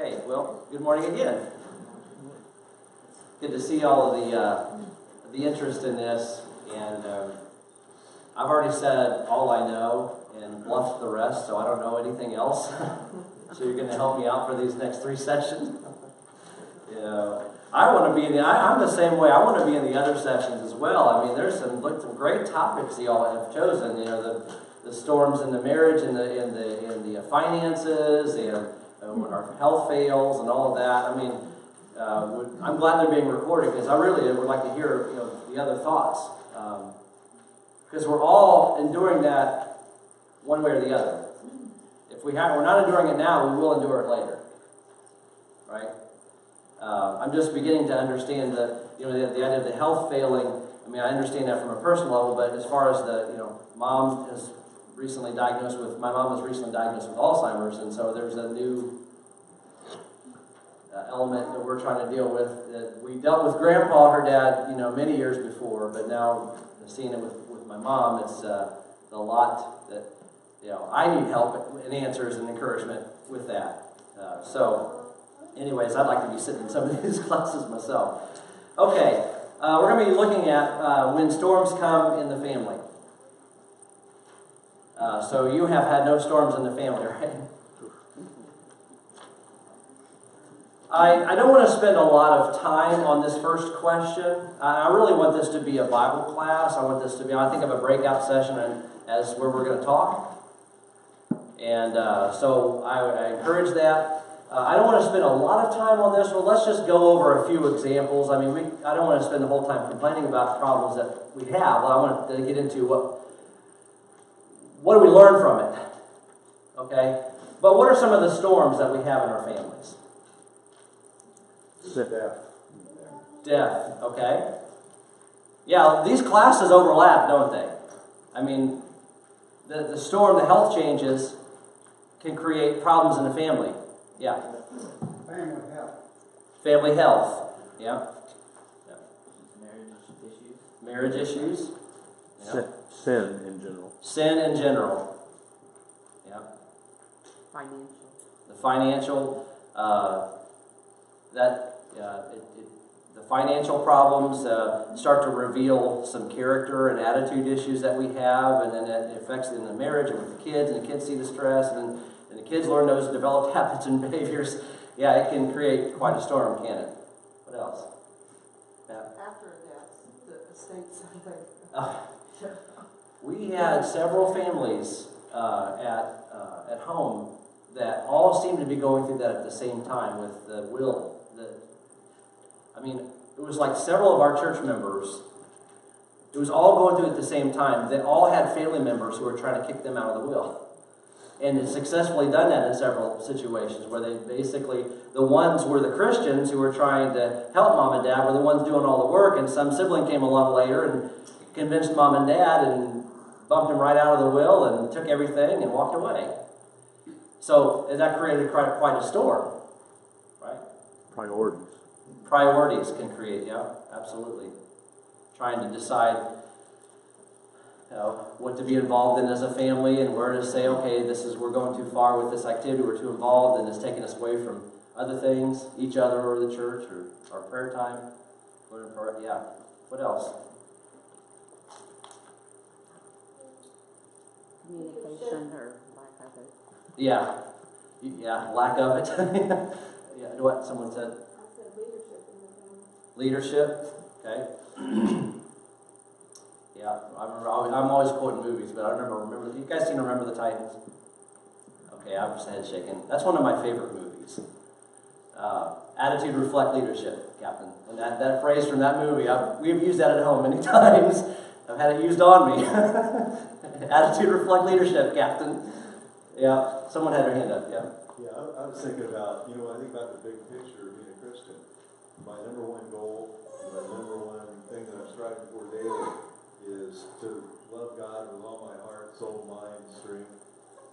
Okay, well, good morning again. Good to see all of the interest in this, and I've already said all I know and bluffed the rest, so I don't know anything else. So you're going to help me out for these next 3 sessions. I want to be in I'm the same way. I want to be in the other sessions as well. I mean, there's some great topics y'all have chosen. The storms in the marriage and the finances and when our health fails and all of that. I mean, I'm glad they're being recorded because I really would like to hear the other thoughts, because we're all enduring that one way or the other. If we're not enduring it now, we will endure it later, right? I'm just beginning to understand the idea of the health failing. I mean, I understand that from a personal level, but as far as my mom was recently diagnosed with Alzheimer's, and so there's a new element that we're trying to deal with. That we dealt with Grandpa, her dad, many years before, but now seeing it with my mom, it's a lot that I need help and answers and encouragement with that. Anyways, I'd like to be sitting in some of these classes myself. Okay, we're going to be looking at when storms come in the family. So you have had no storms in the family, right? I don't want to spend a lot of time on this first question. I really want this to be a Bible class. I think of a breakout session as where we're going to talk. And so I encourage that. I don't want to spend a lot of time on this one. Let's just go over a few examples. I mean, I don't want to spend the whole time complaining about problems that we have. I want to get into what do we learn from it, okay? But what are some of the storms that we have in our families? Death, okay? Yeah, these classes overlap, don't they? I mean, the storm, the health changes can create problems in the family. Yeah. Family health. Family health. Yeah. Marriage issues. Yeah. Sin in general. Sin in general. Yeah. The financial. The financial problems start to reveal some character and attitude issues that we have, and then it affects in the marriage and with the kids, and the kids see the stress, and the kids learn those developed habits and behaviors. Yeah, it can create quite a storm, can it? What else? Yeah. After death, the estates We had several families at home that all seemed to be going through that at the same time with the will. It was like several of our church members, it was all going through it at the same time. They all had family members who were trying to kick them out of the will. And it successfully done that in several situations where they basically, the ones were the Christians who were trying to help mom and dad were the ones doing all the work, and some sibling came along later and convinced mom and dad and bumped them right out of the will and took everything and walked away. So that created quite a storm, right? Priorities can create, yeah, absolutely. Trying to decide what to be involved in as a family and where to say, okay, we're going too far with this activity, we're too involved, and it's taking us away from other things, each other or the church or our prayer time. Yeah. What else? Communication or lack of it. Yeah. Yeah, lack of it. Yeah, what someone said? I said leadership in the family. Leadership, okay. Yeah, I'm always quoting movies, but I remember. You guys seem to remember the Titans? Okay, I'm just head shaking. That's one of my favorite movies. Attitude reflect leadership, Captain. And that phrase from that movie, we've used that at home many times. I've had it used on me. Attitude reflect leadership, Captain. Yeah, someone had their hand up. Yeah. Yeah, I was thinking about, when I think about the big picture of being a Christian, my number one goal, my number one thing that I'm striving for daily is to love God with all my heart, soul, mind, strength.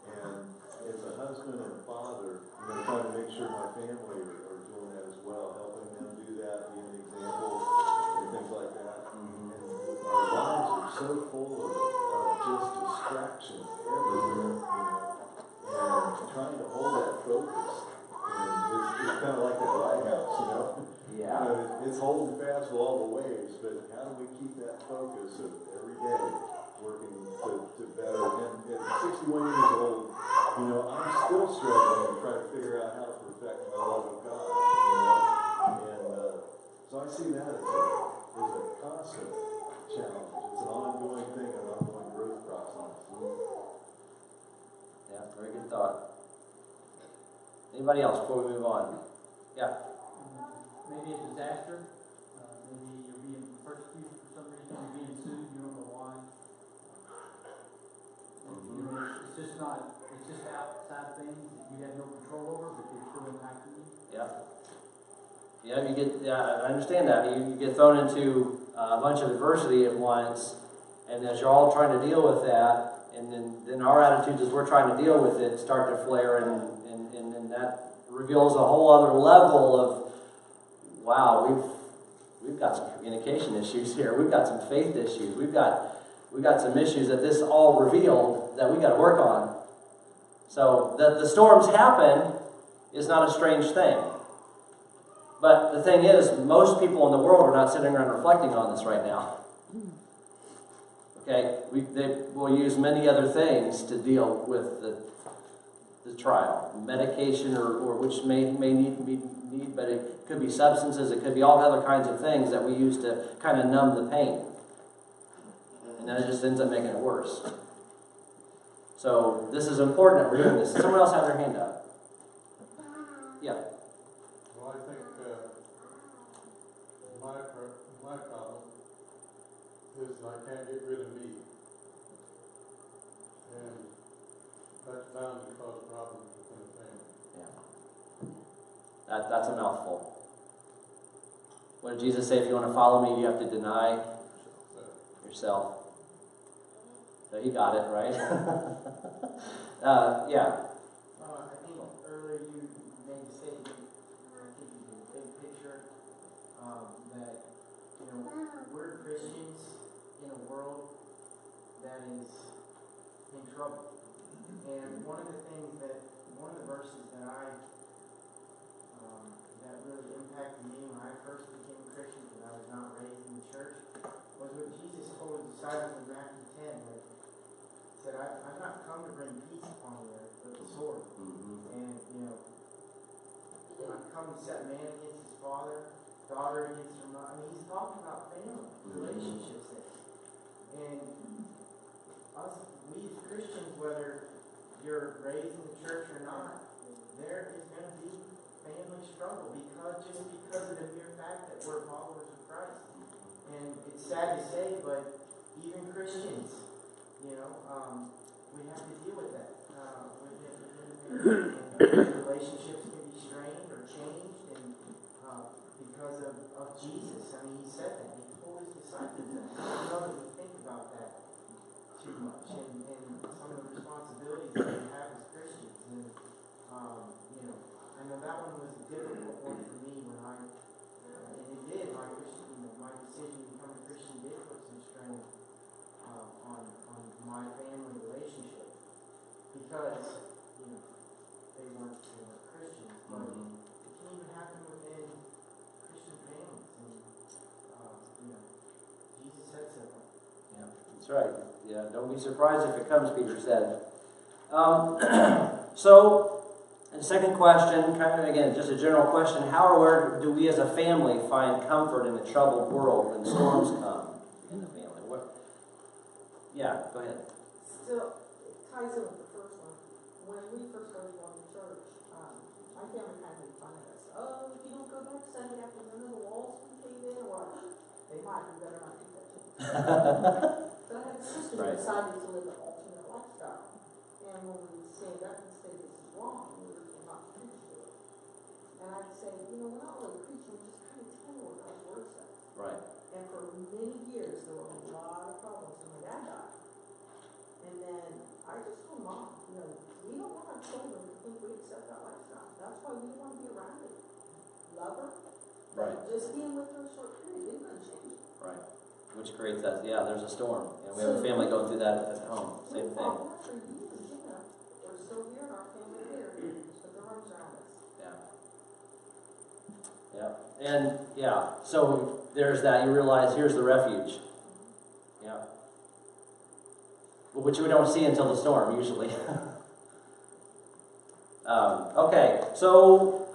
And as a husband and a father, trying to make sure my family are doing that as well, helping them do that, being an example, and things like that. Mm-hmm. And our lives are so full of just distraction everywhere, and trying to hold that focus is It's kind of like that lighthouse, you know? Yeah. You know, it's holding fast with all the waves, but how do we keep that focus of every day working to better? And at 61 years old, you know, I'm still struggling to try to figure out how to perfect my love of God, you know? And so I see that as a constant challenge. It's an ongoing thing, an ongoing growth process. Yeah, very good thought. Anybody else before we move on? Yeah. Maybe a disaster, maybe you're being persecuted for some reason, you're being sued, you don't know why. You know, it's just outside things that you have no control over, but they're still impacting you. Yeah. Yeah, you get. Yeah, I understand that. You get thrown into a bunch of adversity at once, and as you're all trying to deal with that, and then our attitudes as we're trying to deal with it start to flare, and that reveals a whole other level of, wow, we've got some communication issues here. We've got some faith issues. We've got some issues that this all revealed that we got to work on. So that the storms happen is not a strange thing. But the thing is, most people in the world are not sitting around reflecting on this right now. Okay, they will use many other things to deal with the trial, medication or which may need, but it could be substances, it could be all other kinds of things that we use to kind of numb the pain, and then it just ends up making it worse. So this is important that we're doing this. Someone else has their hand up. Yeah. Well, I think my problem is I can't get rid of me. And that's bound to cause problems within the family. Yeah. That's a mouthful. What did Jesus say? If you want to follow me, you have to deny yourself. So he got it, right? Yeah. I think earlier you made the statement, I think you did, big picture, that, you know, we're Christians in a world that is in trouble. And one of the verses that that really impacted me when I first became a Christian, because I was not raised in the church, was what Jesus told his disciples in Matthew 10, where he said, I've not come to bring peace upon the earth, but the sword. And, you know, I've come to set man against his father, daughter against her mother. I mean, he's talking about family, relationships there. And we as Christians, whether you're raised in the church or not, there is going to be family struggle because of the mere fact that we're followers of Christ. And it's sad to say, but even Christians, you know, we have to deal with that. Relationships can be strained or changed, and because of Jesus. I mean, he said that. He told his disciples that. I know that we think about that too much, and some of the responsibilities that we have as Christians. And you know, I know that one was a difficult one for me when and it did. My decision to become a Christian did put some strain on my family relationship because you know they weren't Christians, but it can even happen within Christian families, and you know, Jesus said so. Yeah, that's right. Yeah, don't be surprised if it comes, Peter said. So, the second question, kind of again, just a general question: how or where do we as a family find comfort in a troubled world when storms come in the family? Yeah, go ahead. Still, it ties in with the first one. When we first started going to church, my family kind of made fun of us. Oh, if you don't go back Sunday afternoon, the walls can cave in, or they might. We better not do that too. But I had a sister who decided to live an alternate lifestyle. And when we would stand up and say this is wrong, we were told not to preach to it. And I'd say, you know, we're not really preaching, we're just kind of telling what God's word says. Right. And for many years, there were a lot of problems when my dad died. And then I just told Mom, you know, we don't want our children to think we accept that lifestyle. That's why we want to be around it. Love her. Right. Just being with her a short period, it doesn't change. Right. Which creates that, yeah, there's a storm. And we have a family going through that at home. Same thing. For years, you know, we're still here and our family here. Just put their arms around us. Yeah. Yeah, and, yeah, so there's that, you realize, here's the refuge. Yeah. Which we don't see until the storm, usually. Okay, so,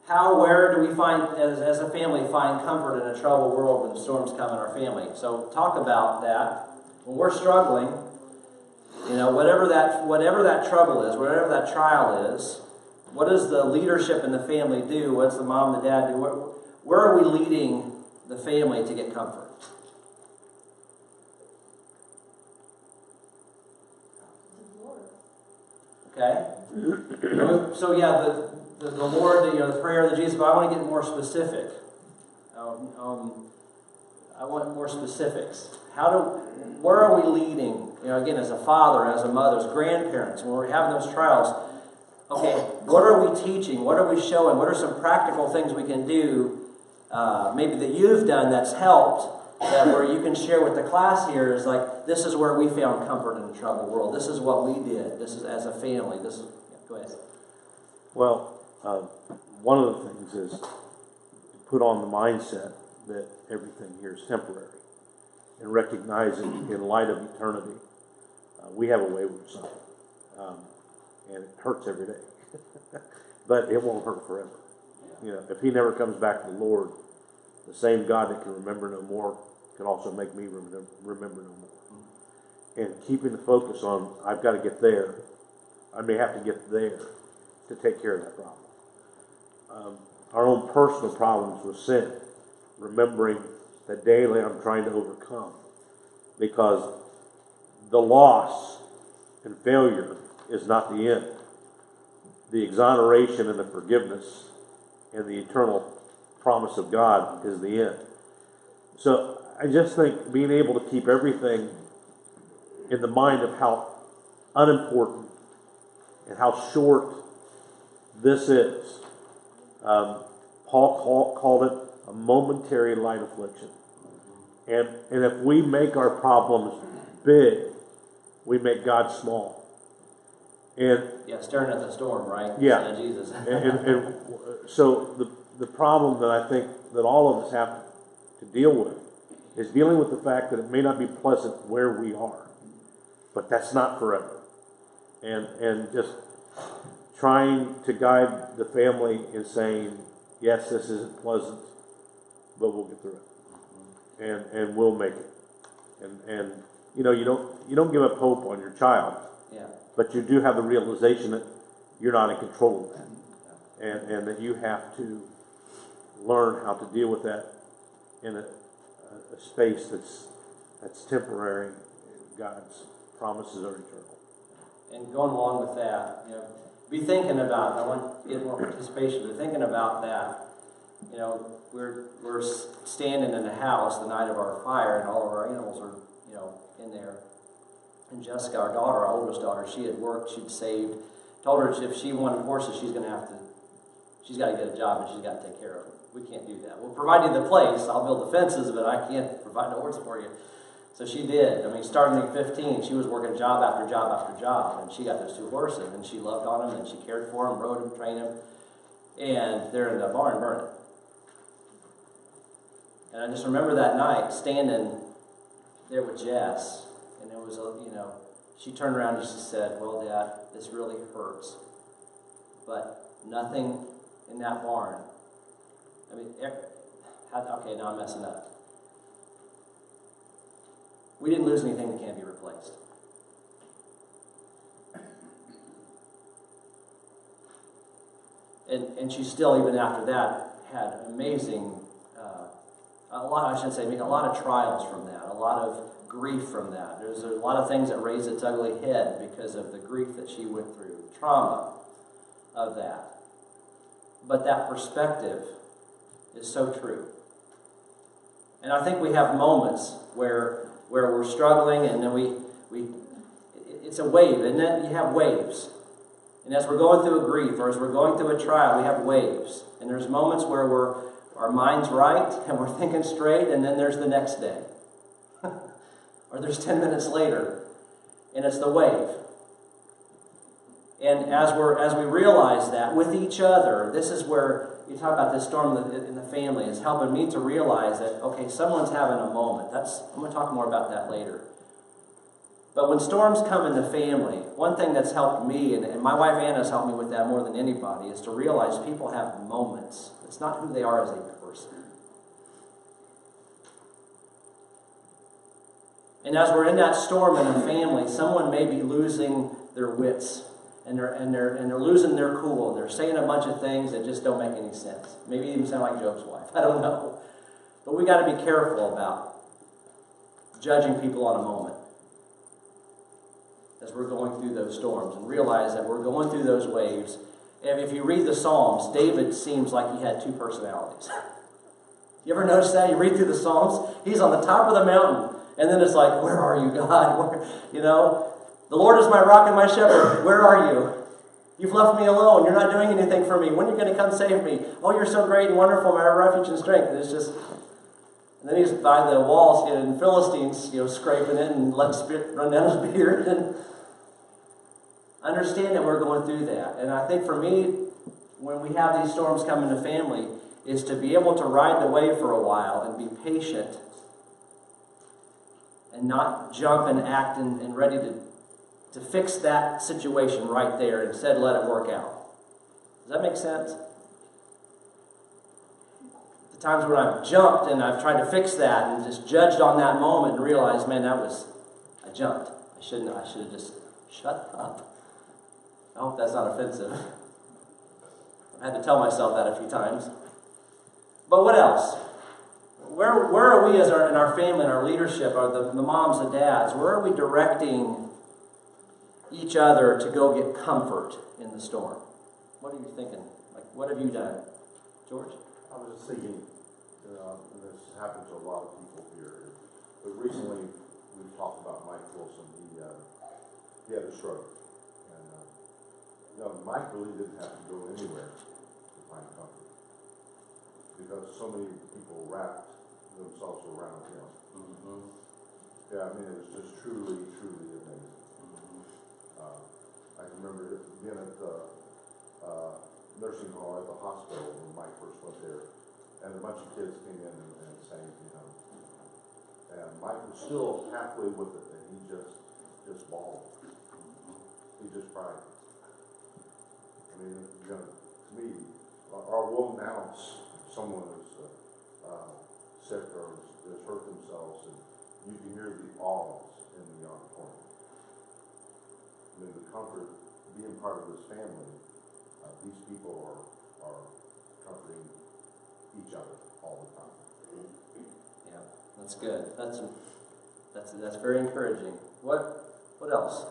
where do we find, as a family, find comfort in a troubled world when storms come in our family? So talk about that. When we're struggling, you know, whatever that trouble is, whatever that trial is, what does the leadership in the family do? What's the mom and the dad do? Where are we leading the family to get comfort? Okay? So yeah, the Lord, you know, the prayer of Jesus, but I want to get more specific. I want more specifics. Where are we leading? You know, again, as a father, as a mother, as grandparents, when we're having those trials, okay, what are we teaching? What are we showing? What are some practical things we can do, maybe that you've done that's helped, that where you can share with the class here is like, this is where we found comfort in a troubled world. This is what we did. This is as a family. This is, yeah, go ahead. Well, one of the things is to put on the mindset that everything here is temporary and recognizing in light of eternity, we have a wayward son. And it hurts every day. But it won't hurt forever. You know, if he never comes back to the Lord, the same God that can remember no more can also make me remember no more. And keeping the focus on, I've got to get there. I may have to get there to take care of that problem. Our own personal problems with sin, remembering that daily I'm trying to overcome. Because the loss and failure is not the end. The exoneration and the forgiveness and the eternal promise of God is the end. So I just think being able to keep everything in the mind of how unimportant and how short this is. Paul called it a momentary light affliction. And if we make our problems big, we make God small. And yeah, staring at the storm, right? Yeah. Instead of Jesus. and so the problem that I think that all of us have to deal with is dealing with the fact that it may not be pleasant where we are, but that's not forever. And just trying to guide the family in saying, yes, this isn't pleasant, but we'll get through it. And we'll make it. And you know, you don't give up hope on your child. Yeah. But you do have the realization that you're not in control of that. And that you have to learn how to deal with that in a space that's temporary. God's promises are eternal. And going along with that, you know, be thinking about, I want to get more participation, but thinking about that, you know, we're standing in a house the night of our fire, and all of our animals are, you know, in there. And Jessica, our daughter, our oldest daughter, she had worked, she'd saved, told her if she wanted horses, she's got to get a job and she's got to take care of them. We can't do that. We'll provide you the place, I'll build the fences, but I can't provide the horses for you. So she did. I mean, starting at 15, she was working job after job after job, and she got those 2 horses, and she loved on them, and she cared for them, rode them, trained them, and they're in the barn burning. And I just remember that night standing there with Jess, and it was, you know, she turned around and she said, well, Dad, this really hurts, but nothing in that barn. I mean, okay, now I'm messing up. We didn't lose anything that can't be replaced. And she still, even after that, had amazing, a lot of trials from that, a lot of grief from that. There's a lot of things that raised its ugly head because of the grief that she went through, trauma of that. But that perspective is so true. And I think we have moments where we're struggling, and then it's a wave, and then you have waves. And as we're going through a grief, or as we're going through a trial, we have waves. And there's moments where our mind's right, and we're thinking straight, and then there's the next day. Or there's 10 minutes later, and it's the wave. And as we realize that with each other, this is where you talk about this storm in the family. It's helping me to realize that, okay, someone's having a moment. I'm going to talk more about that later. But when storms come in the family, one thing that's helped me, and my wife Anna's helped me with that more than anybody, is to realize people have moments. It's not who they are as a person. And as we're in that storm in the family, someone may be losing their wits, and they're losing their cool, and they're saying a bunch of things that just don't make any sense. Maybe even sound like Job's wife. I don't know. But we got to be careful about judging people on a moment as we're going through those storms, and realize that we're going through those waves. And if you read the Psalms, David seems like he had two personalities. You ever notice that? You read through the Psalms, he's on the top of the mountain, and then it's like, where are you, God? The Lord is my rock and my shepherd. Where are you? You've left me alone. You're not doing anything for me. When are you going to come save me? Oh, you're so great and wonderful, my refuge and strength. And it's just... And then he's by the walls, and Philistines, scraping it and letting spit run down his beard. And understand that we're going through that. And I think for me, when we have these storms come in the family, is to be able to ride the wave for a while and be patient and not jump and act and ready to fix that situation right there. Instead, let it work out. Does that make sense? The times when I've jumped and I've tried to fix that and just judged on that moment and realized, man, I jumped. I should have just shut up. I hope that's not offensive. I've had to tell myself that a few times. But what else? Where are we in our family, in our leadership, or the moms and dads, where are we directing each other to go get comfort in the storm? What are you thinking? What have you done? George? I was just thinking, and this happens to a lot of people here, but recently we've talked about Mike Wilson. He had a stroke. And Mike really didn't have to go anywhere to find comfort, because so many people wrapped themselves around him. Mm-hmm. Yeah, I mean, it was just truly, truly amazing. Mm-hmm. I can remember being at the nursing home at the hospital when Mike first went there, and a bunch of kids came in and sang to him. And Mike was still halfway with it, and he just bawled. He just cried. I mean, to me, our world announce someone is sick or has hurt themselves, and you can hear the awes in the auditorium. I mean, the comfort, being part of this family, these people are comforting each other all the time. Yeah, that's good. That's very encouraging. What else?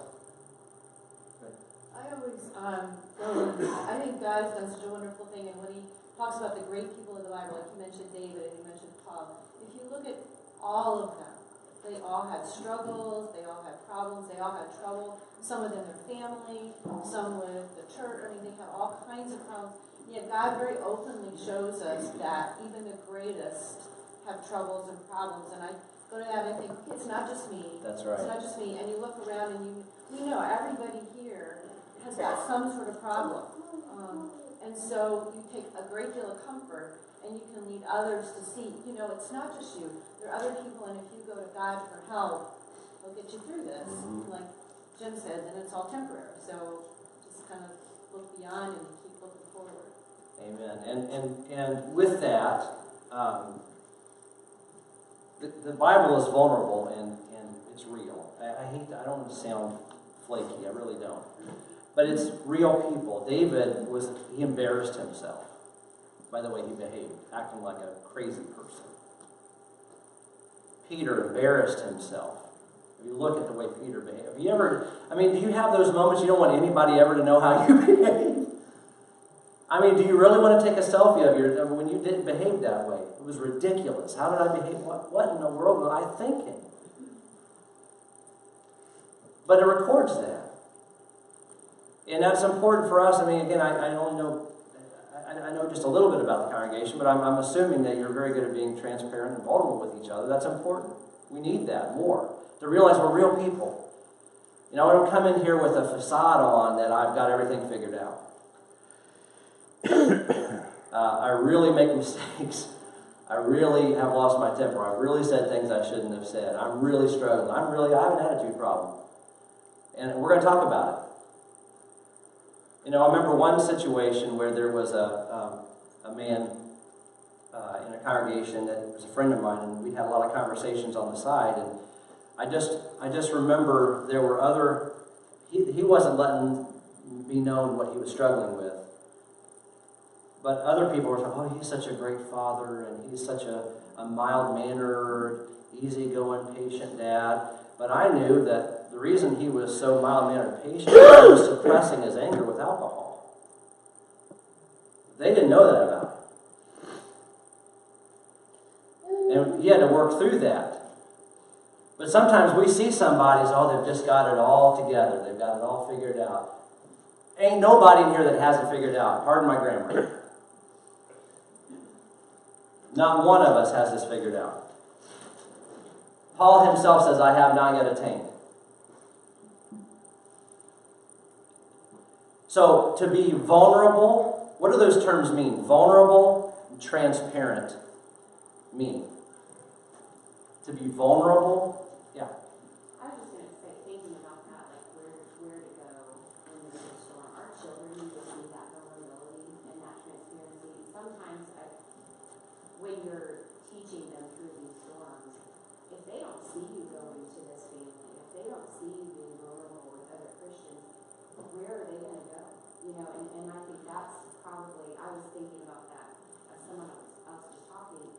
I think God's done such a wonderful thing, and when he talks about the great people of the Bible, like you mentioned David and you mentioned Paul, if you look at all of them, they all had struggles, they all had problems, they all had trouble, some within their family, some with the church. I mean, they had all kinds of problems. Yet God very openly shows us that even the greatest have troubles and problems. And I go to that and I think, it's not just me. That's right. It's not just me. And you look around and we know everybody here has got some sort of problem. And so you take a great deal of comfort and you can lead others to see, it's not just you. There are other people, and if you go to God for help, he'll get you through this. Mm-hmm. Like Jim said, and it's all temporary. So just kind of look beyond and keep looking forward. Amen. And with that, the Bible is vulnerable and it's real. I don't want to sound flaky. I really don't. But it's real people. David he embarrassed himself by the way he behaved, acting like a crazy person. Peter embarrassed himself. If you look at the way Peter behaved, do you have those moments you don't want anybody ever to know how you behave? Do you really want to take a selfie of when you didn't behave that way? It was ridiculous. How did I behave? What in the world was I thinking? But it records that. And that's important for us. Again, I only know, I know just a little bit about the congregation, but I'm assuming that you're very good at being transparent and vulnerable with each other. That's important. We need that more, to realize we're real people. You know, I don't come in here with a facade on that I've got everything figured out. I really make mistakes. I really have lost my temper. I've really said things I shouldn't have said. I'm really struggling. I have an attitude problem. And we're going to talk about it. You know, I remember one situation where there was a man in a congregation that was a friend of mine, and we had a lot of conversations on the side, and I just remember there were other, he wasn't letting be known what he was struggling with. But other people were saying, oh, he's such a great father, and he's such a mild-mannered, easygoing, patient dad. But I knew that the reason he was so mild-mannered and patient was he was suppressing his anger with alcohol. They didn't know that about him. And he had to work through that. But sometimes we see somebody as, oh, they've just got it all together. They've got it all figured out. Ain't nobody in here that has it figured out. Pardon my grammar. Not one of us has this figured out. Paul himself says, I have not yet attained. So, to be vulnerable, what do those terms mean? Vulnerable and transparent mean. To be vulnerable, yeah. I was just going to say, thinking about that, like where to go in the storm. Our children need to see that vulnerability and that transparency. Sometimes when you're teaching them through these storms, if they don't see you going to this family, if they don't see you being vulnerable with other Christians, where are they going to go? You know, and I think that's probably, I was thinking about that as someone else was talking.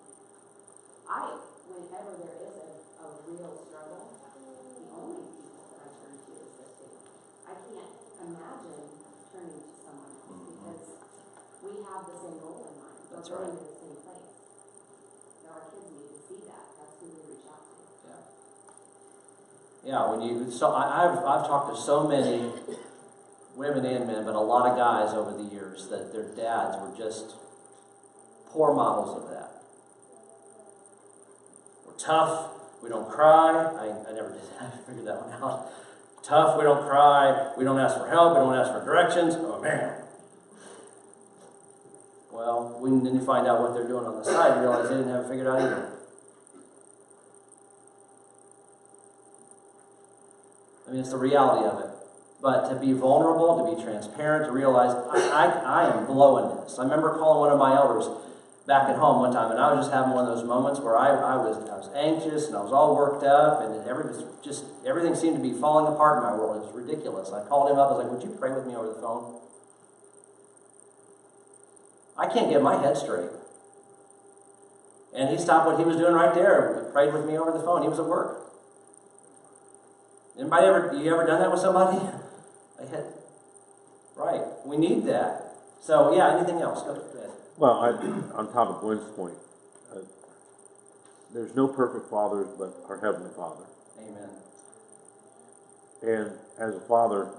Whenever there is a real struggle, the only people that I turn to is this family. I can't imagine turning to someone else because we have the same goal in mind. We're going to the same place. Our kids need to see that. That's who we reach out to. Yeah. I've talked to so many women and men, but a lot of guys over the years that their dads were just poor models of that. We're tough. We don't cry. I never did that. I figured that one out. Tough. We don't cry. We don't ask for help. We don't ask for directions. Oh man. Well, then you find out what they're doing on the side and realize they didn't have it figured out either. I mean, it's the reality of it. But to be vulnerable, to be transparent, to realize I am blowing this. I remember calling one of my elders back at home one time, and I was just having one of those moments where I was anxious and I was all worked up, and everything seemed to be falling apart in my world. It was ridiculous. I called him up. I was like, "Would you pray with me over the phone?" I can't get my head straight. And he stopped what he was doing right there and prayed with me over the phone. He was at work. You ever done that with somebody? Right. We need that. So, yeah, anything else? Go ahead. Well, on top of Glenn's point, there's no perfect fathers but our Heavenly Father. Amen. And as a father,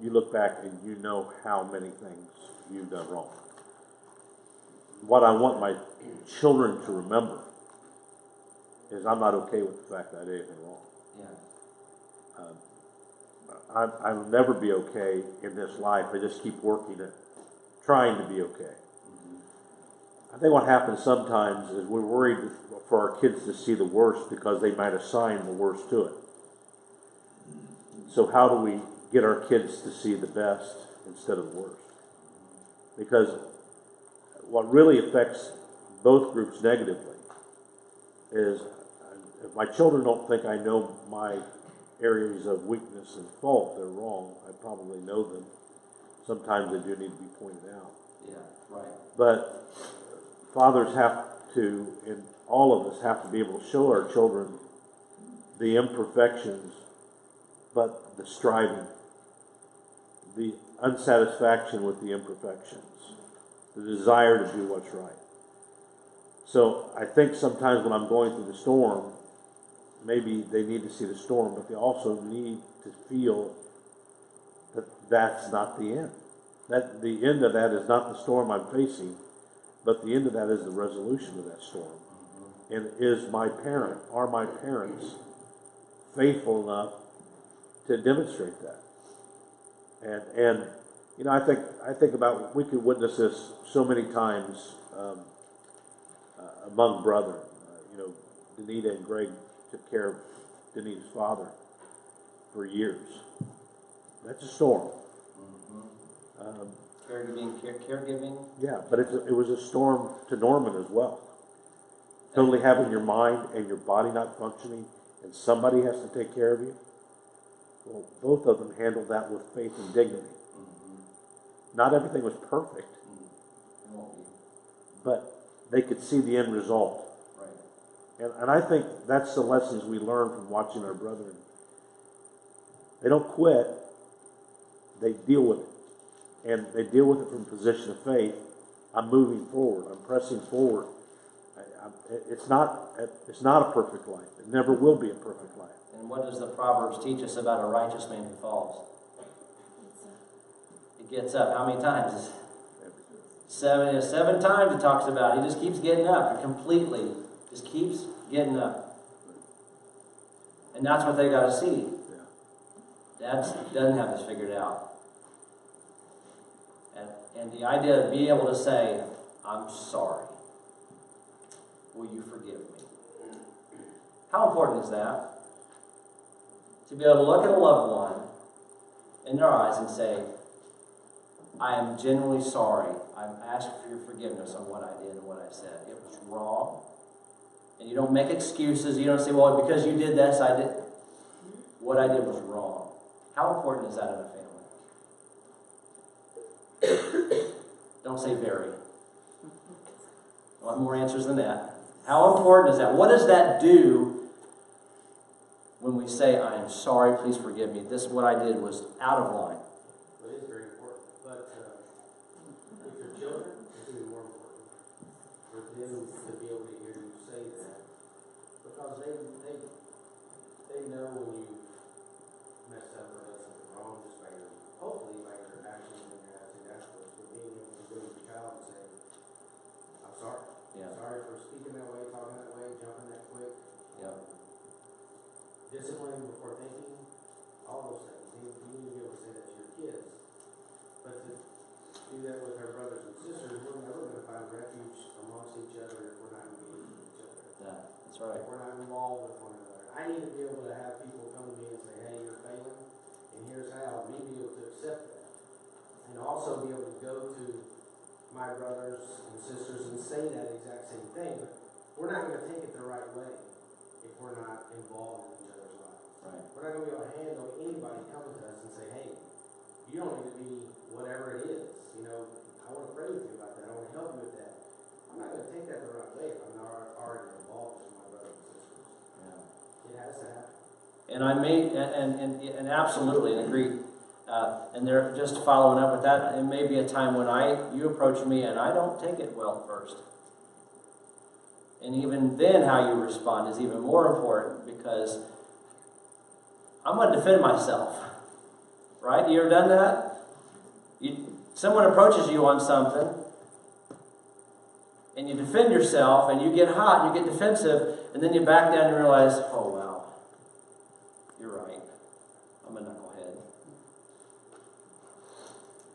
you look back and you know how many things you've done wrong. What I want my children to remember is I'm not okay with the fact that I did anything wrong. Yeah. I'll never be okay in this life. I just keep working at trying to be okay. I think what happens sometimes is we're worried for our kids to see the worst because they might assign the worst to it. So how do we get our kids to see the best instead of the worst? Because what really affects both groups negatively is if my children don't think I know my areas of weakness and fault, they're wrong. I probably know them. Sometimes they do need to be pointed out. Yeah, right. But fathers have to, and all of us have to be able to show our children the imperfections, but the striving, the unsatisfaction with the imperfections, the desire to do what's right. So I think sometimes when I'm going through the storm, maybe they need to see the storm, but they also need to feel that that's not the end. That the end of that is not the storm I'm facing, but the end of that is the resolution of that storm. And are my parents faithful enough to demonstrate that. And you know, I think about, we could witness this so many times among brethren. You know, Danita and Greg took care of Danita's father for years. That's a storm. Caregiving. Yeah, but it was a storm to Norman as well. Totally having your mind and your body not functioning, and somebody has to take care of you. Well, both of them handled that with faith and dignity. Not everything was perfect, but they could see the end result. Right. And I think that's the lessons we learn from watching our brethren. They don't quit, they deal with it. And they deal with it from a position of faith. I'm moving forward, I'm pressing forward. It's not a perfect life. It never will be a perfect life. And what does the Proverbs teach us about a righteous man who falls? He gets up. How many times? Seven times it talks about. He just keeps getting up completely. Just keeps getting up. And that's what they got to see. Dad doesn't have this figured out. And the idea of being able to say, I'm sorry. Will you forgive me? How important is that? To be able to look at a loved one in their eyes and say, I am genuinely sorry. I'm asking for your forgiveness on what I did and what I said. It was wrong. And you don't make excuses. You don't say, well, because you did this, I did. What I did was wrong. How important is that in a family? Don't say very. I want more answers than that. How important is that? What does that do when we say, I am sorry, please forgive me? This, what I did was out of line. Well, it is very important. But with your children, it's even more important for them to be able to hear you say that. Because they know when you messed up or done something wrong, just by your, hopefully by your actions and your attitude afterwards. But being able to go to your child and say, I'm sorry. Yeah. Sorry for speaking that way, talking that way, jumping that quick. Yeah. Disciplining before thinking, all those things. You need to be able to say that to your kids. But to do that with our brothers and sisters, we're never going to find refuge amongst each other if we're not engaged with each other. Yeah, that's right. If we're not involved with one another. I need to be able to have people come to me and say, hey, you're failing, and here's how. Me be able to accept that. And also be able to go to my brothers and sisters and say that exact same thing. But we're not going to take it the right way if we're not involved in each other's lives. Right. We're not going to be able to handle anybody coming to us and say, hey, you don't need to be whatever it is. You know, I want to pray with you about that. I want to help you with that. I'm not going to take that the right way if I'm not already involved with my brothers and sisters. Yeah. It has to happen. And I may, and absolutely, and agree. And there, just following up with that, it may be a time when you approach me and I don't take it well first. And even then, how you respond is even more important, because I'm going to defend myself. Right? You ever done that? Someone approaches you on something, and you defend yourself, and you get hot, and you get defensive, and then you back down and realize, oh wow, you're right. I'm a knucklehead.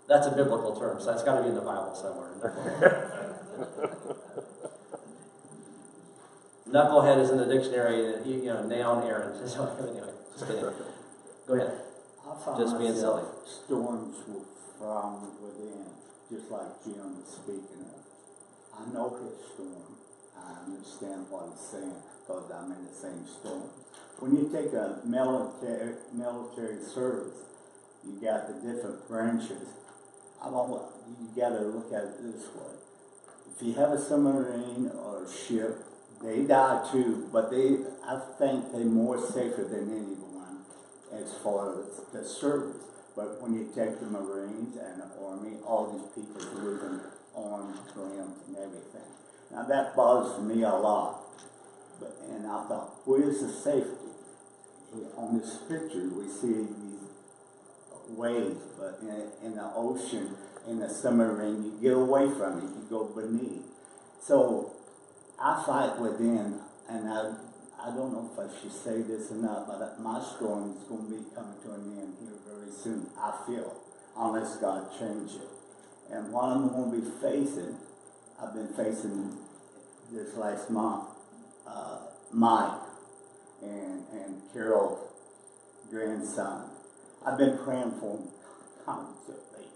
That's a biblical term, so that's got to be in the Bible somewhere. Knucklehead is in the dictionary, noun errand. Anyway, just kidding. Go ahead. Just being silly. Storms will from within, just like Jim was speaking of. I know his storm. I understand what he's saying because I'm in the same storm. When you take a military service, you got the different branches. You got to look at it this way. If you have a submarine or a ship, they die too, but I think they're more safer than anyone as far as the service. But when you take the Marines and the Army, all these people losing arms, limbs, and everything. Now that bothers me a lot. And I thought, where's the safety? On this picture, we see these waves, but in the ocean, in the submarine, you get away from it, you go beneath. So I fight within, and I I don't know if I should say this or not, but my storm is going to be coming to an end here very soon, I feel, unless God changes it. And what I'm going to be facing, I've been facing this last month, Mike and Carol's grandson. I've been praying for him constantly.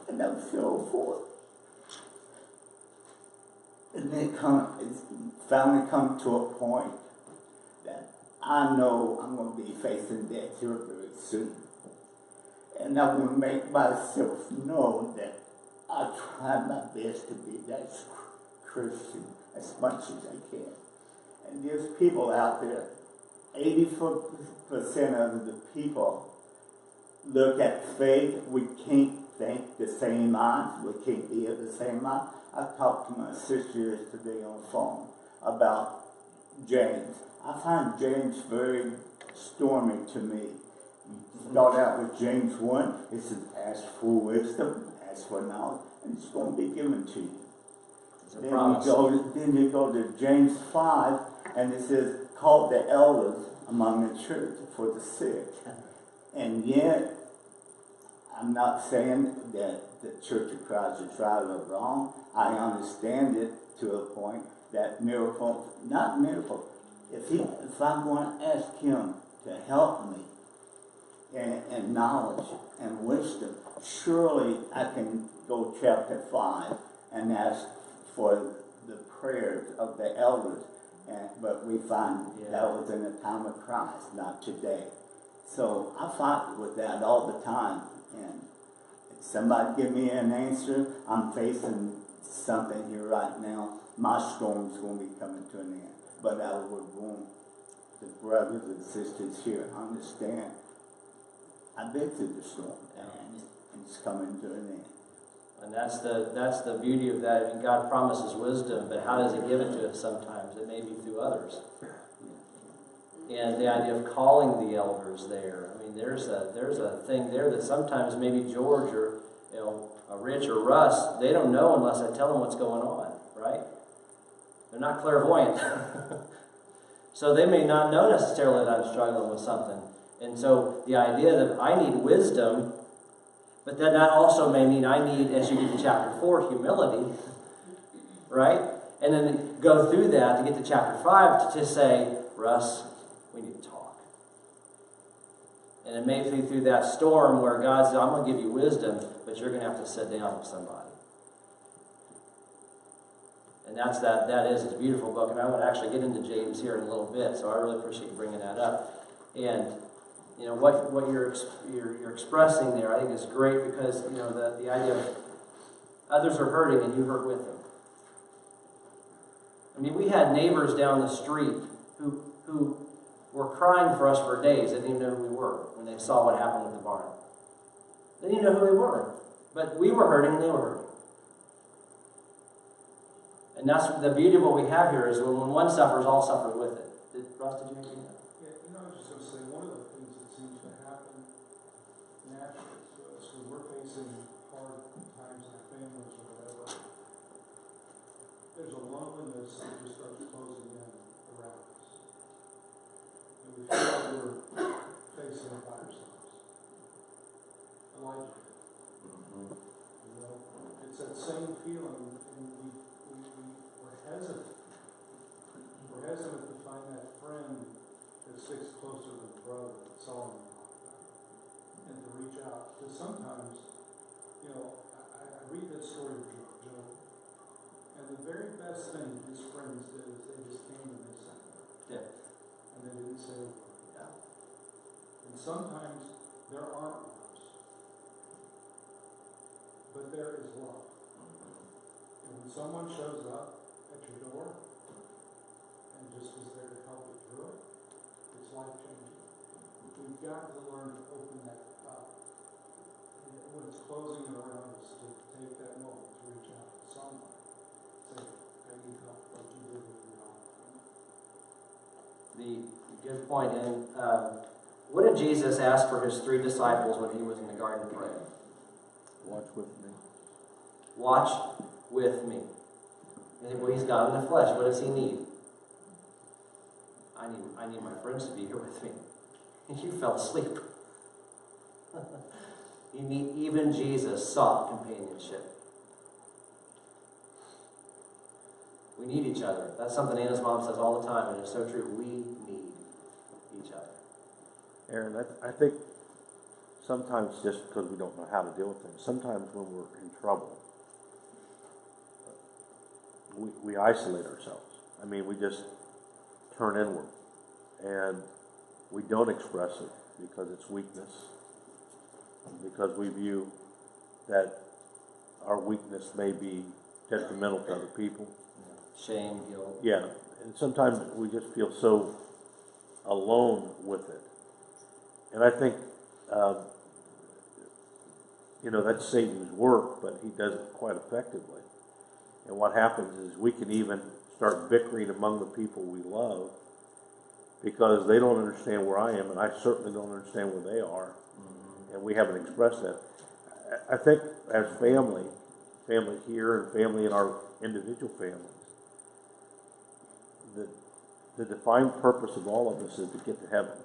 And I feel for it. And then it's finally come to a point that I know I'm going to be facing death here very soon. And I want to make myself know that I try my best to be that Christian as much as I can. And there's people out there, 84% of the people look at faith. We can't think the same minds. We can't be of the same mind. I talked to my sister yesterday on the phone about James. I find James very stormy to me. You start out with James 1, it says, ask for wisdom, ask for knowledge, and it's going to be given to you. Then you go to James 5, and it says, call the elders among the church for the sick. And yet, I'm not saying that the Church of Christ is right or wrong. I understand it to a point that not miracle, if I'm going to ask him to help me in knowledge and wisdom, surely I can go chapter 5 and ask for the prayers of the elders. But we find that was in the time of Christ, not today. So I fight with that all the time. And if somebody give me an answer, I'm facing something here right now. My storm's going to be coming to an end. But I would want the brothers and sisters here understand I've been through the storm, and it's coming to an end. And that's the beauty of that. I mean, God promises wisdom, but how does He give it to us sometimes? It may be through others. And the idea of calling the elders there. I mean, there's a thing there that sometimes maybe George or Rich or Russ, they don't know unless I tell them what's going on, right? They're not clairvoyant. So they may not know necessarily that I'm struggling with something. And so the idea that I need wisdom, but then that also may mean I need, as you get to chapter 4, humility, right? And then go through that to get to chapter 5 to say, Russ, we need to talk. And it may be through that storm where God says, I'm going to give you wisdom, but you're going to have to sit down with somebody. And it's a beautiful book, and I want to actually get into James here in a little bit, so I really appreciate you bringing that up. And what you're expressing there, I think is great, because the idea of others are hurting and you hurt with them. I mean, we had neighbors down the street who were crying for us for days. They didn't even know who we were when they saw what happened with the barn. They didn't even know who we were, but we were hurting and they were hurting. And that's the beauty of what we have here, is when one suffers, all suffer with it. Russ, did you agree with that? Yeah, I was just going to say, one of the things that seems to happen naturally to us when we're facing hard times in our families or whatever, there's a loneliness that just starts closing in around us. And we feel like we're facing it by ourselves. I like it. It's that same feeling, and we're hesitant. We're hesitant to find that friend that sticks closer than a brother that Solomon talked about, and to reach out. Because sometimes, I read that story of Job, and the very best thing his friends did is they just came and they sat there. Yeah. And they didn't say a word. Yeah. And sometimes there aren't words, but there is love. And when someone shows up at your door and just is there to help you through it, it's life-changing. We've got to learn to open that up. And when it's closing around us, to take that moment to reach out to someone. Say, I need help, like you did with me all the time. Good point. And what did Jesus ask for his 3 disciples when he was in the garden praying? Watch with me. Watch with me. You think, well, he's God in the flesh. What does he need? I need my friends to be here with me. You fell asleep. Even Jesus sought companionship. We need each other. That's something Anna's mom says all the time, and it's so true. We need each other. Aaron, I think sometimes just because we don't know how to deal with things, sometimes when we're in trouble, we isolate ourselves. I mean, we just turn inward, and we don't express it because it's weakness, because we view that our weakness may be detrimental to other people. Shame, guilt. Yeah, and sometimes we just feel so alone with it. And I think, that's Satan's work, but he does it quite effectively. And what happens is we can even start bickering among the people we love because they don't understand where I am, and I certainly don't understand where they are, and we haven't expressed that. I think as family here and family in our individual families, the defined purpose of all of us is to get to heaven.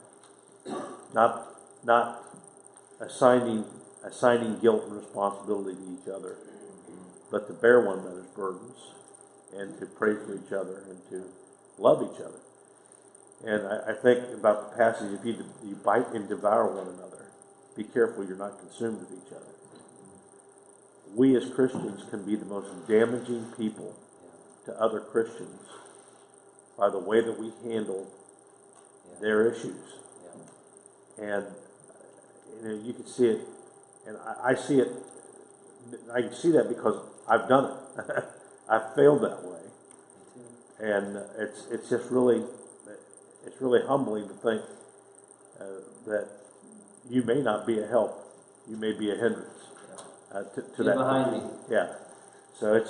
Not assigning guilt and responsibility to each other, but to bear one another's burdens and to pray for each other and to love each other. And I think about the passage, if you bite and devour one another, be careful you're not consumed with each other. We as Christians can be the most damaging people to other Christians by the way that we handle their issues. And you can see it, and I see it, I can see that because I've done it. I've failed that way. And it's just really, it's really humbling to think that you may not be a help, you may be a hindrance to that. Behind me. Yeah. So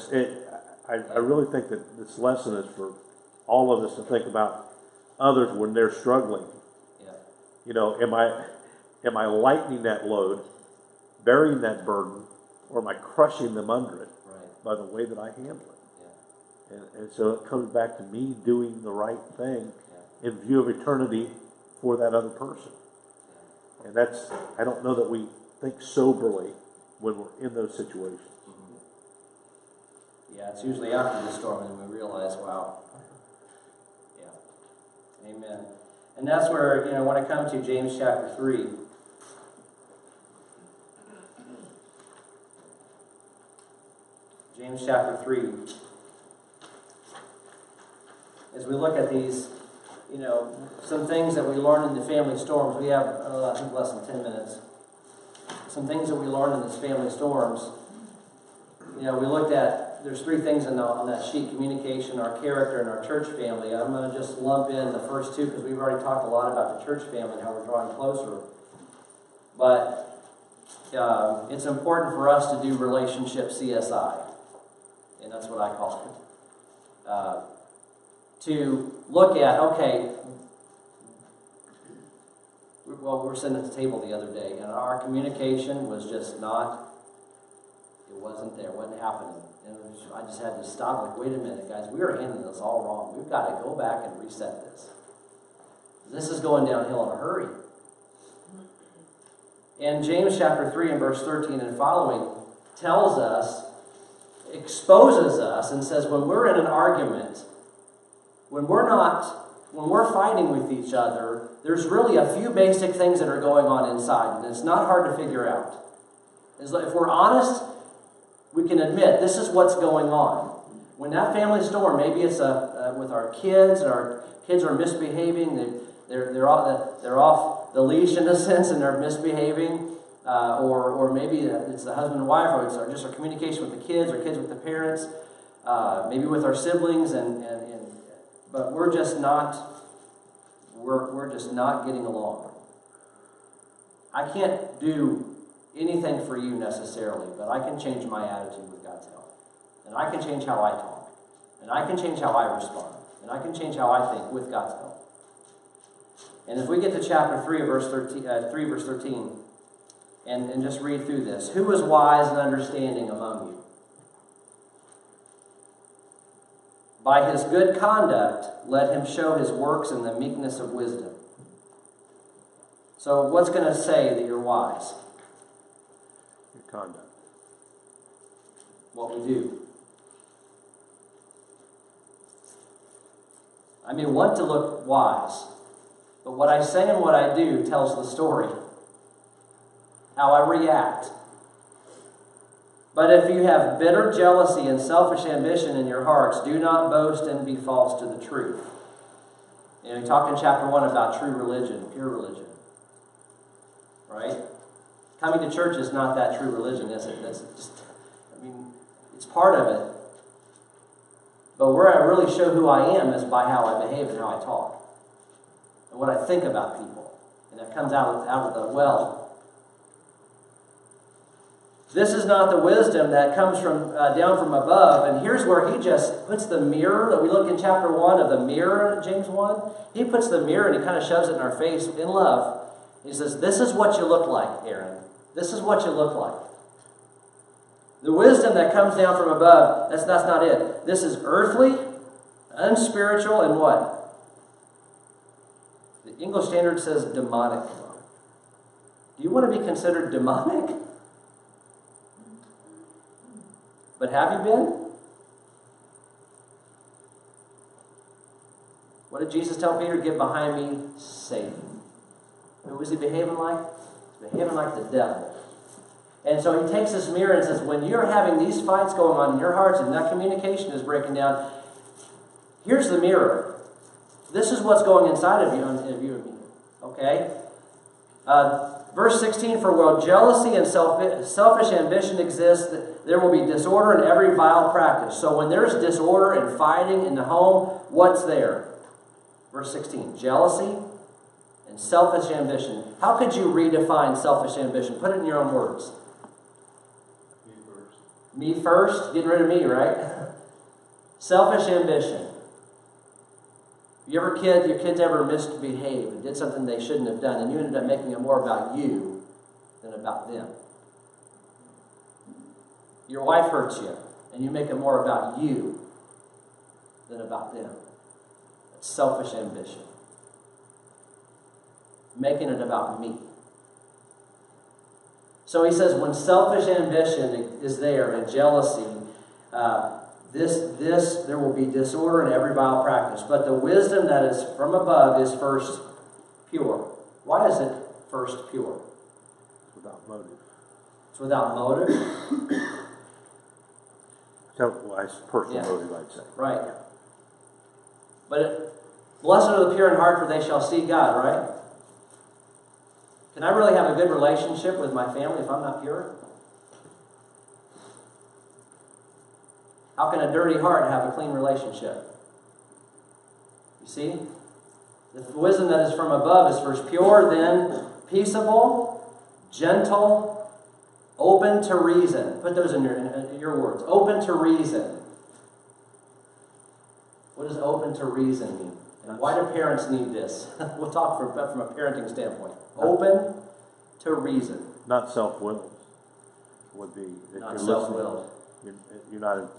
I really think that this lesson is for all of us to think about others when they're struggling. Yeah. Am I lightening that load, bearing that burden, or am I crushing them under it by the way that I handle it? Yeah. And so it comes back to me doing the right thing in view of eternity for that other person. Yeah. And I don't know that we think soberly when we're in those situations. Mm-hmm. Yeah, it's usually after the storm and we realize, wow. Yeah. Amen. And that's where, when I come to James chapter 3, James chapter 3, as we look at these, some things that we learn in the family storms. We have, I think, less than 10 minutes. Some things that we learn in these family storms. We looked at, there's 3 things on that sheet: communication, our character, and our church family. I'm going to just lump in the first 2 because we've already talked a lot about the church family and how we're drawing closer. But it's important for us to do relationship CSI. And that's what I call it. To look at, we were sitting at the table the other day, and our communication was just it wasn't there, it wasn't happening. And I just had to stop, wait a minute, guys, we are handling this all wrong. We've got to go back and reset this. This is going downhill in a hurry. And James chapter 3 and verse 13 and following tells us, exposes us, and says when we're in an argument, when we're fighting with each other, there's really a few basic things that are going on inside, and it's not hard to figure out. If we're honest, we can admit this is what's going on. When that family storm, maybe it's with our kids, and our kids are misbehaving, they're off the leash in a sense, and they're misbehaving. Or maybe it's the husband and wife, or it's just our communication with the kids, or kids with the parents, maybe with our siblings, but we're just not getting along. I can't do anything for you necessarily, but I can change my attitude with God's help, and I can change how I talk, and I can change how I respond, and I can change how I think with God's help. And if we get to chapter 3, verse 13. And just read through this. Who is wise and understanding among you? By his good conduct, let him show his works in the meekness of wisdom. So what's going to say that you're wise? Your conduct. What we do. I may want to look wise, but what I say and what I do tells the story. How I react. But if you have bitter jealousy and selfish ambition in your hearts, do not boast and be false to the truth. You know, he talked in chapter 1 about true religion, pure religion. Right? Coming to church is not that true religion, is it? That's just, I mean, it's part of it. But where I really show who I am is by how I behave and how I talk. And what I think about people. And that comes out of the well. This is not the wisdom that comes from down from above. And here's where he just puts the mirror, that we look in chapter 1 of the mirror, James 1. He puts the mirror and he kind of shoves it in our face in love. He says, this is what you look like, Aaron. This is what you look like. The wisdom that comes down from above, that's not it. This is earthly, unspiritual, and what? The English Standard says demonic. Do you want to be considered demonic? But have you been? What did Jesus tell Peter? Get behind me, Satan. Who was he behaving like? He's behaving like the devil. And so he takes this mirror and says, when you're having these fights going on in your hearts and that communication is breaking down, here's the mirror. This is what's going inside of you and me. Okay? Verse 16, for while jealousy and selfish ambition exist, there will be disorder in every vile practice. So when there's disorder and fighting in the home, what's there? Verse 16, jealousy and selfish ambition. How could you redefine selfish ambition? Put it in your own words. Me first, getting rid of me, right? Selfish ambition. Your kids ever misbehaved and did something they shouldn't have done, and you ended up making it more about you than about them. Your wife hurts you, and you make it more about you than about them. That's selfish ambition. Making it about me. So he says, when selfish ambition is there and jealousy, there will be disorder in every vile practice. But the wisdom that is from above is first pure. Why is it first pure? Without motive. It's without motive? Well, it's personal motive, I'd say. Right. But blessed are the pure in heart, for they shall see God, right? Can I really have a good relationship with my family if I'm not pure? How can a dirty heart have a clean relationship? You see? The wisdom that is from above is first pure, then peaceable, gentle, open to reason. Put those in your words. Open to reason. What does open to reason mean? And why do parents need this? We'll talk from a parenting standpoint. Open to reason. Not self-willed would be that Not you're self-willed. You're not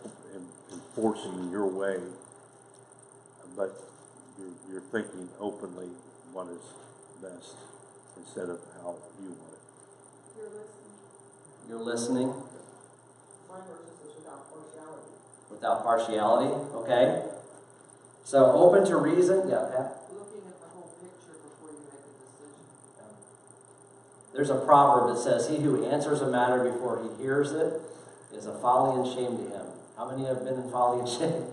enforcing your way, but you're thinking openly what is best instead of how you want it. You're listening. You're listening. My verse is without partiality. Without partiality, okay? So open to reason, yeah, Pat? Looking at the whole picture before you make a decision. There's a proverb that says, he who answers a matter before he hears it is a folly and shame to him. How many have been in folly and shame?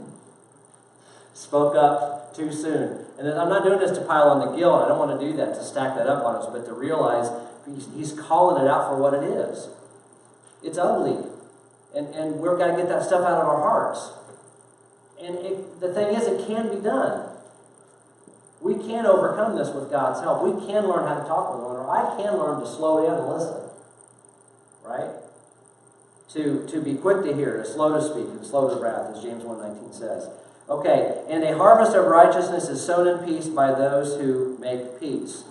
Spoke up too soon. And I'm not doing this to pile on the guilt. I don't want to do that, to stack that up on us, but to realize he's calling it out for what it is. It's ugly. And we've got to get that stuff out of our hearts. And the thing is, it can be done. We can overcome this with God's help. We can learn how to talk with one another. I can learn to slow down and listen. Right? To be quick to hear, to slow to speak, and slow to wrath, as James 1:19 says. Okay, and a harvest of righteousness is sown in peace by those who make peace.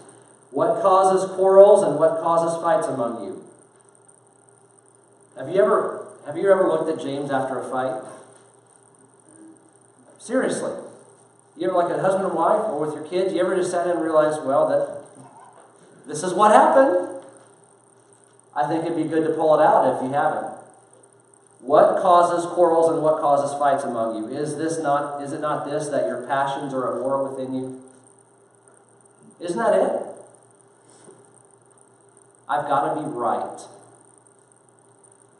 What causes quarrels and what causes fights among you? Have you ever looked at James after a fight? Seriously. You ever, like a husband and wife, or with your kids, you ever just sat down and realized, well, that this is what happened? I think it'd be good to pull it out if you haven't. What causes quarrels and what causes fights among you? Is it not this, that your passions are at war within you? Isn't that it? I've got to be right.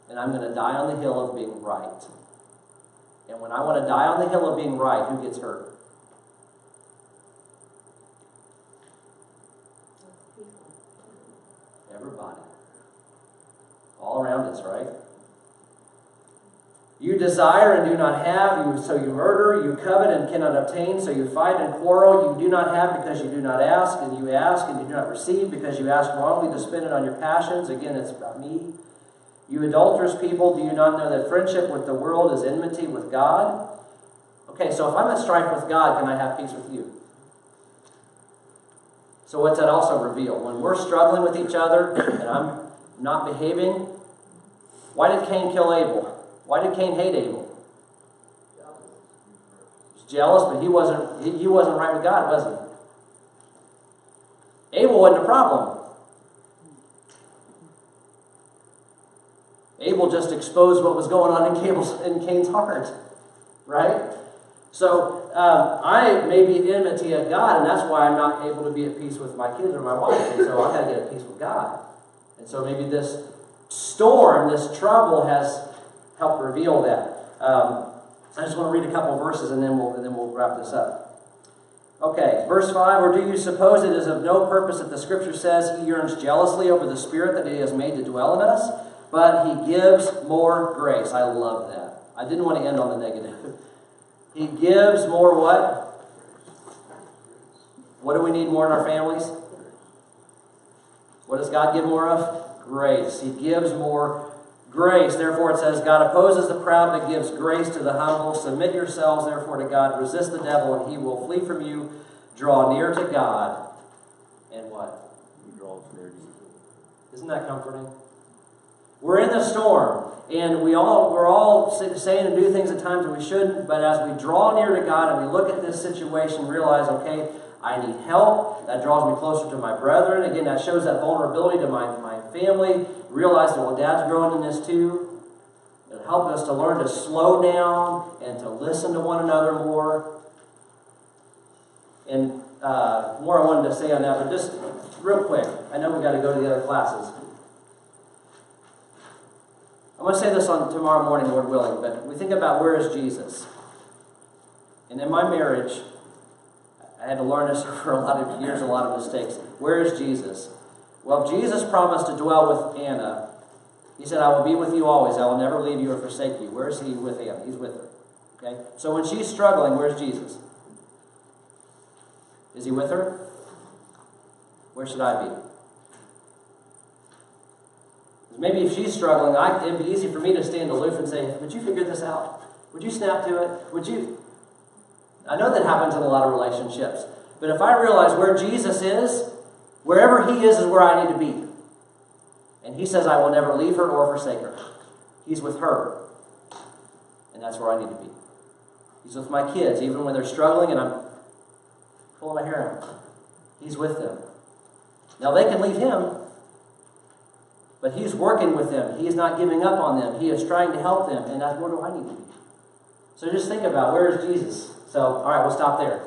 And I'm going to die on the hill of being right. And when I want to die on the hill of being right, who gets hurt? Everybody. All around us, right? You desire and do not have, so you murder. You covet and cannot obtain, so you fight and quarrel. You do not have because you do not ask, and you ask and you do not receive because you ask wrongly to spend it on your passions. Again, it's about me. You adulterous people, do you not know that friendship with the world is enmity with God? Okay, so if I'm at strife with God, can I have peace with you? So what's that also reveal? When we're struggling with each other and I'm not behaving, why did Cain kill Abel? Why did Cain hate Abel? He was jealous, but he wasn't right with God, was he? Abel wasn't a problem. Abel just exposed what was going on in Cain's heart, right? So I may be enmity of God, and that's why I'm not able to be at peace with my kids or my wife. And so I've got to get at peace with God. And so maybe this storm, this trouble, has helped reveal that. I just want to read a couple verses, and then we'll wrap this up. Okay, verse 5, or do you suppose it is of no purpose that the Scripture says he yearns jealously over the Spirit that he has made to dwell in us? But he gives more grace. I love that. I didn't want to end on the negative. He gives more what? What do we need more in our families? What does God give more of? Grace. He gives more grace. Therefore it says, God opposes the proud but gives grace to the humble. Submit yourselves therefore to God. Resist the devil and he will flee from you. Draw near to God. And what? He draws near to you. Isn't that comforting? We're in the storm, and we're all saying and do things at times that we shouldn't, but as we draw near to God and we look at this situation, realize, okay, I need help. That draws me closer to my brethren. Again, that shows that vulnerability to my family. Realize that, well, Dad's growing in this too. It'll help us to learn to slow down and to listen to one another more. And more I wanted to say on that, but just real quick. I know we've got to go to the other classes. I'm going to say this on tomorrow morning, Lord willing, but we think about where is Jesus? And in my marriage, I had to learn this for a lot of years, a lot of mistakes. Where is Jesus? Well, Jesus promised to dwell with Anna. He said, I will be with you always. I will never leave you or forsake you. Where is he with Anna? He's with her. Okay? So when she's struggling, where's Jesus? Is he with her? Where should I be? Maybe if she's struggling, it'd be easy for me to stand aloof and say, would you figure this out? Would you snap to it? Would you? I know that happens in a lot of relationships. But if I realize where Jesus is, wherever he is where I need to be. And he says, I will never leave her or forsake her. He's with her. And that's where I need to be. He's with my kids, even when they're struggling and I'm pulling my hair out. He's with them. Now they can leave him, but he's working with them. He is not giving up on them. He is trying to help them. And that's where do I need to be? So just think about, where is Jesus? So, all right, we'll stop there.